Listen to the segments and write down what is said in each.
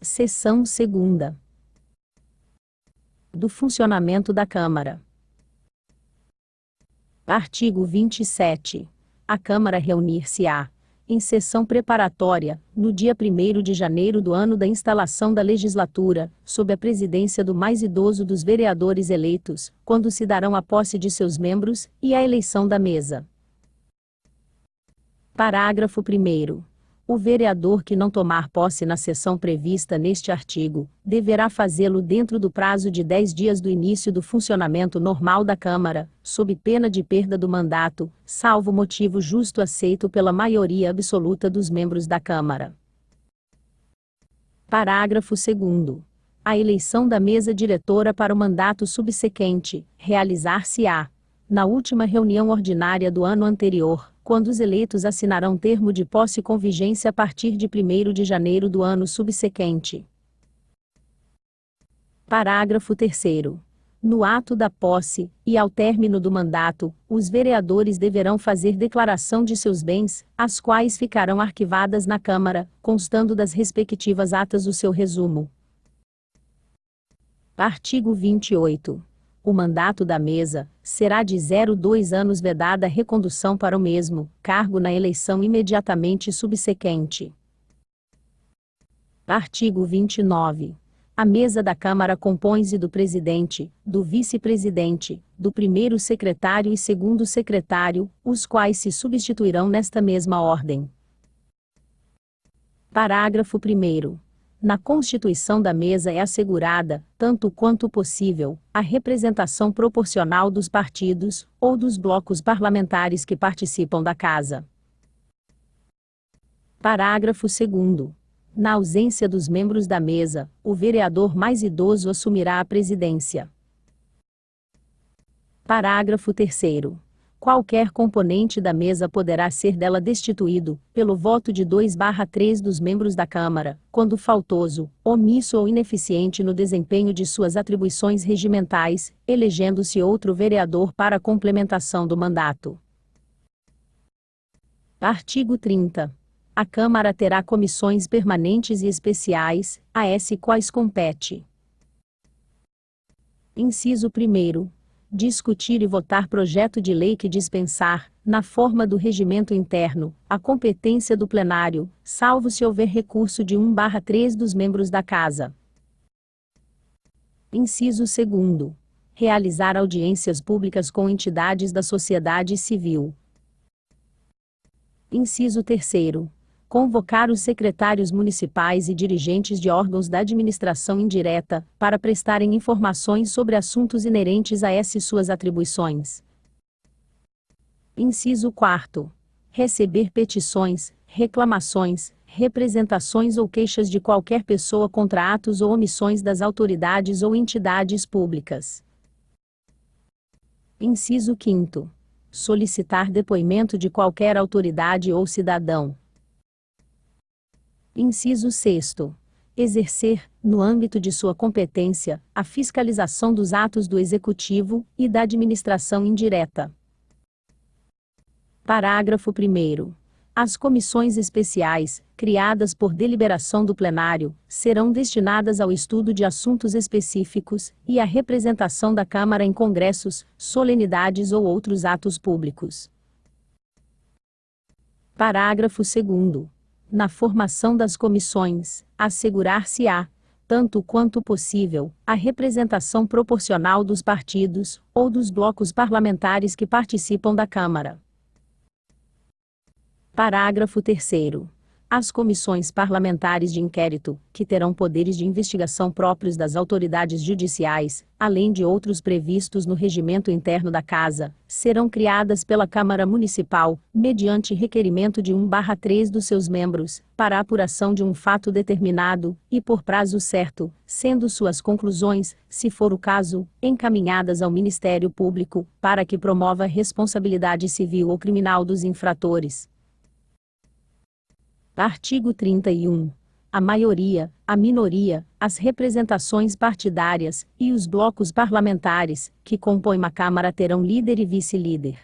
Seção 2ª. Do funcionamento da Câmara. Artigo 27. A Câmara reunir-se-á, em sessão preparatória, no dia 1º de janeiro do ano da instalação da legislatura, sob a presidência do mais idoso dos vereadores eleitos, quando se darão a posse de seus membros, e a eleição da mesa. Parágrafo 1º. O vereador que não tomar posse na sessão prevista neste artigo, deverá fazê-lo dentro do prazo de 10 dias do início do funcionamento normal da Câmara, sob pena de perda do mandato, salvo motivo justo aceito pela maioria absoluta dos membros da Câmara. Parágrafo 2º. A eleição da mesa diretora para o mandato subsequente, realizar-se-á na última reunião ordinária do ano anterior, quando os eleitos assinarão termo de posse com vigência a partir de 1º de janeiro do ano subsequente. Parágrafo 3º. No ato da posse, e ao término do mandato, os vereadores deverão fazer declaração de seus bens, as quais ficarão arquivadas na Câmara, constando das respectivas atas o seu resumo. Artigo 28. O mandato da mesa será de 0,2 anos vedada a recondução para o mesmo cargo na eleição imediatamente subsequente. Artigo 29. A mesa da Câmara compõe-se do presidente, do vice-presidente, do primeiro secretário e segundo secretário, os quais se substituirão nesta mesma ordem. Parágrafo 1º. Na constituição da mesa é assegurada, tanto quanto possível, a representação proporcional dos partidos, ou dos blocos parlamentares que participam da Casa. Parágrafo 2º. Na ausência dos membros da mesa, o vereador mais idoso assumirá a presidência. Parágrafo 3º. Qualquer componente da mesa poderá ser dela destituído, pelo voto de 2/3 dos membros da Câmara, quando faltoso, omisso ou ineficiente no desempenho de suas atribuições regimentais, elegendo-se outro vereador para a complementação do mandato. Artigo 30. A Câmara terá comissões permanentes e especiais, a esse quais compete. Inciso 1º. Discutir e votar projeto de lei que dispensar, na forma do regimento interno, a competência do plenário, salvo se houver recurso de 1/3 dos membros da Casa. Inciso 2º. Realizar audiências públicas com entidades da sociedade civil. Inciso 3º. Convocar os secretários municipais e dirigentes de órgãos da administração indireta, para prestarem informações sobre assuntos inerentes a essas suas atribuições. Inciso 4º. Receber petições, reclamações, representações ou queixas de qualquer pessoa contra atos ou omissões das autoridades ou entidades públicas. Inciso 5º. Solicitar depoimento de qualquer autoridade ou cidadão. Inciso 6º. Exercer, no âmbito de sua competência, a fiscalização dos atos do Executivo e da administração indireta. Parágrafo 1º. As comissões especiais, criadas por deliberação do plenário, serão destinadas ao estudo de assuntos específicos e à representação da Câmara em congressos, solenidades ou outros atos públicos. Parágrafo 2º. Na formação das comissões, assegurar-se-á, tanto quanto possível, a representação proporcional dos partidos, ou dos blocos parlamentares que participam da Câmara. Parágrafo 3º. As comissões parlamentares de inquérito, que terão poderes de investigação próprios das autoridades judiciais, além de outros previstos no regimento interno da Casa, serão criadas pela Câmara Municipal, mediante requerimento de 1/3 dos seus membros, para a apuração de um fato determinado, e por prazo certo, sendo suas conclusões, se for o caso, encaminhadas ao Ministério Público, para que promova a responsabilidade civil ou criminal dos infratores. Artigo 31. A maioria, a minoria, as representações partidárias, e os blocos parlamentares, que compõem uma Câmara terão líder e vice-líder.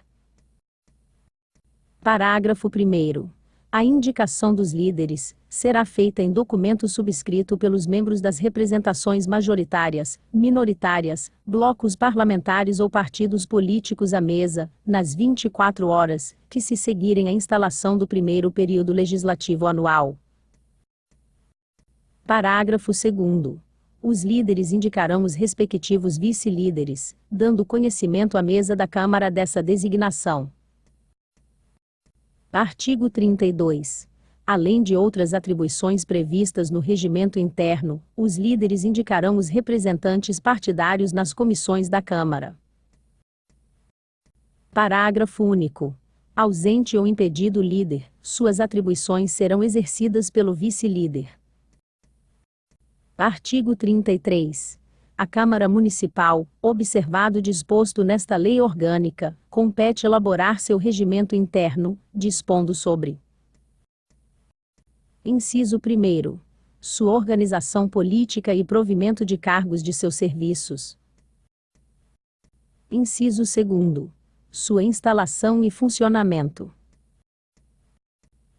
Parágrafo 1º. A indicação dos líderes será feita em documento subscrito pelos membros das representações majoritárias, minoritárias, blocos parlamentares ou partidos políticos à mesa, nas 24 horas que se seguirem à instalação do primeiro período legislativo anual. Parágrafo 2º. Os líderes indicarão os respectivos vice-líderes, dando conhecimento à mesa da Câmara dessa designação. Artigo 32. Além de outras atribuições previstas no regimento interno, os líderes indicarão os representantes partidários nas comissões da Câmara. Parágrafo único. Ausente ou impedido o líder, suas atribuições serão exercidas pelo vice-líder. Artigo 33. A Câmara Municipal, observado o disposto nesta lei orgânica, compete elaborar seu regimento interno, dispondo sobre: Inciso 1º. Sua organização política e provimento de cargos de seus serviços. Inciso 2º. Sua instalação e funcionamento.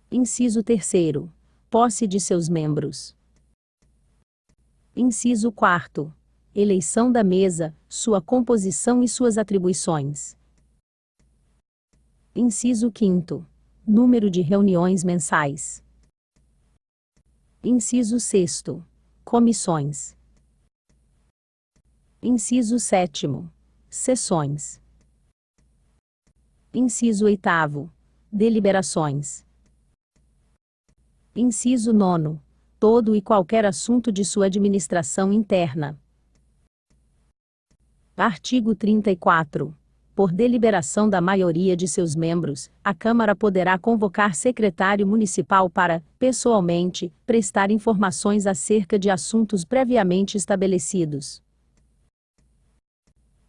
Inciso 3º. Posse de seus membros. Inciso 4º. Eleição da mesa, sua composição e suas atribuições. Inciso 5º. Número de reuniões mensais. Inciso 6º. Comissões. Inciso 7º. Sessões. Inciso 8º. Deliberações. Inciso 9º. Todo e qualquer assunto de sua administração interna. Artigo 34. Por deliberação da maioria de seus membros, a Câmara poderá convocar secretário municipal para, pessoalmente, prestar informações acerca de assuntos previamente estabelecidos.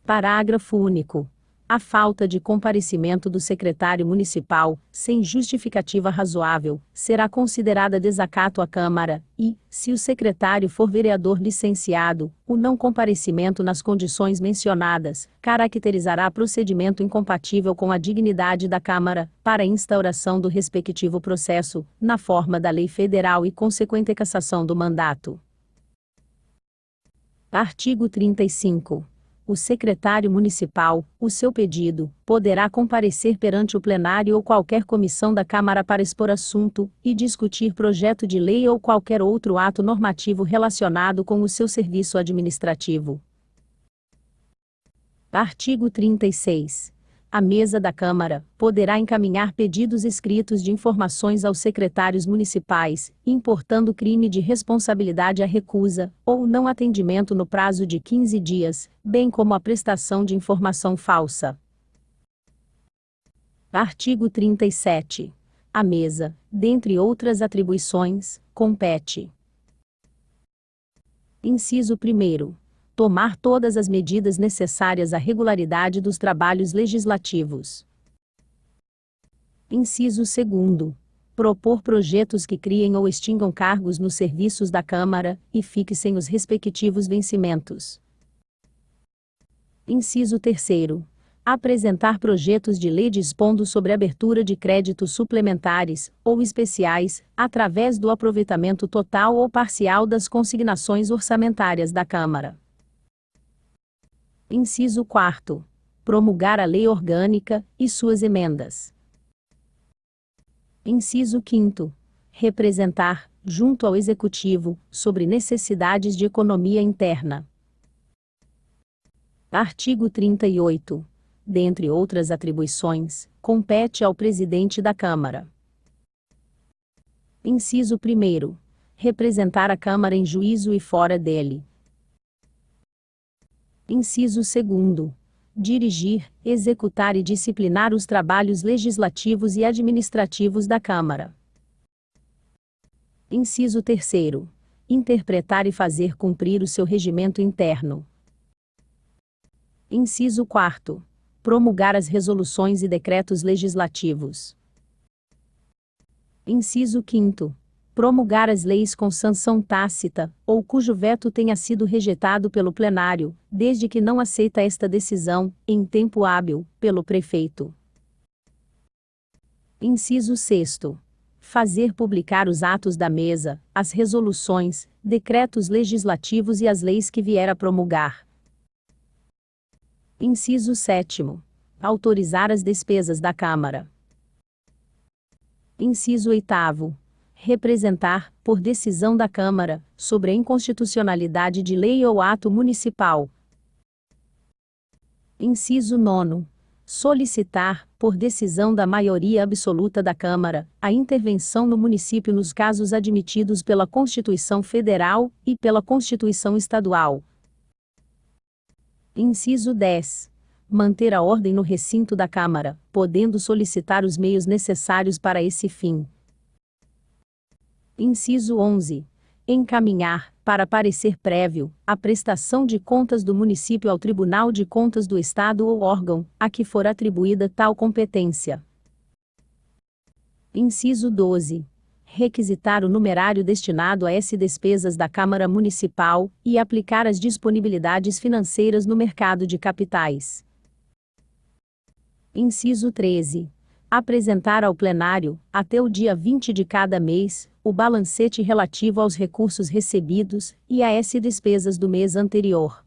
Parágrafo único. A falta de comparecimento do secretário municipal, sem justificativa razoável, será considerada desacato à Câmara, e, se o secretário for vereador licenciado, o não comparecimento nas condições mencionadas caracterizará procedimento incompatível com a dignidade da Câmara, para a instauração do respectivo processo, na forma da lei federal e consequente cassação do mandato. Artigo 35. O secretário municipal, o seu pedido, poderá comparecer perante o plenário ou qualquer comissão da Câmara para expor assunto e discutir projeto de lei ou qualquer outro ato normativo relacionado com o seu serviço administrativo. Artigo 36. A mesa da Câmara poderá encaminhar pedidos escritos de informações aos secretários municipais, importando crime de responsabilidade à recusa, ou não atendimento no prazo de 15 dias, bem como a prestação de informação falsa. Artigo 37. A mesa, dentre outras atribuições, compete: Inciso 1º. Tomar todas as medidas necessárias à regularidade dos trabalhos legislativos. Inciso 2º. Propor projetos que criem ou extingam cargos nos serviços da Câmara, e fixem os respectivos vencimentos. Inciso 3º. Apresentar projetos de lei dispondo sobre abertura de créditos suplementares, ou especiais, através do aproveitamento total ou parcial das consignações orçamentárias da Câmara. Inciso 4º. Promulgar a lei orgânica, e suas emendas. Inciso 5º. Representar, junto ao Executivo, sobre necessidades de economia interna. Artigo 38. Dentre outras atribuições, compete ao Presidente da Câmara: Inciso 1º. Representar a Câmara em juízo e fora dele. Inciso 2º. Dirigir, executar e disciplinar os trabalhos legislativos e administrativos da Câmara. Inciso 3º. Interpretar e fazer cumprir o seu regimento interno. Inciso 4º. Promulgar as resoluções e decretos legislativos. Inciso 5º. Promulgar as leis com sanção tácita, ou cujo veto tenha sido rejeitado pelo plenário, desde que não aceita esta decisão, em tempo hábil, pelo prefeito. Inciso 6º. fazer publicar os atos da mesa, as resoluções, decretos legislativos e as leis que vier a promulgar. Inciso 7º. Autorizar as despesas da Câmara. Inciso 8º. Representar, por decisão da Câmara, sobre a inconstitucionalidade de lei ou ato municipal. Inciso 9º. Solicitar, por decisão da maioria absoluta da Câmara, a intervenção no município nos casos admitidos pela Constituição Federal e pela Constituição Estadual. Inciso 10. Manter a ordem no recinto da Câmara, podendo solicitar os meios necessários para esse fim. Inciso 11. Encaminhar, para parecer prévio, a prestação de contas do município ao Tribunal de Contas do Estado ou órgão, a que for atribuída tal competência. Inciso 12. Requisitar o numerário destinado a essas despesas da Câmara Municipal, e aplicar as disponibilidades financeiras no mercado de capitais. Inciso 13. Apresentar ao plenário, até o dia 20 de cada mês, o balancete relativo aos recursos recebidos, e a essas despesas do mês anterior.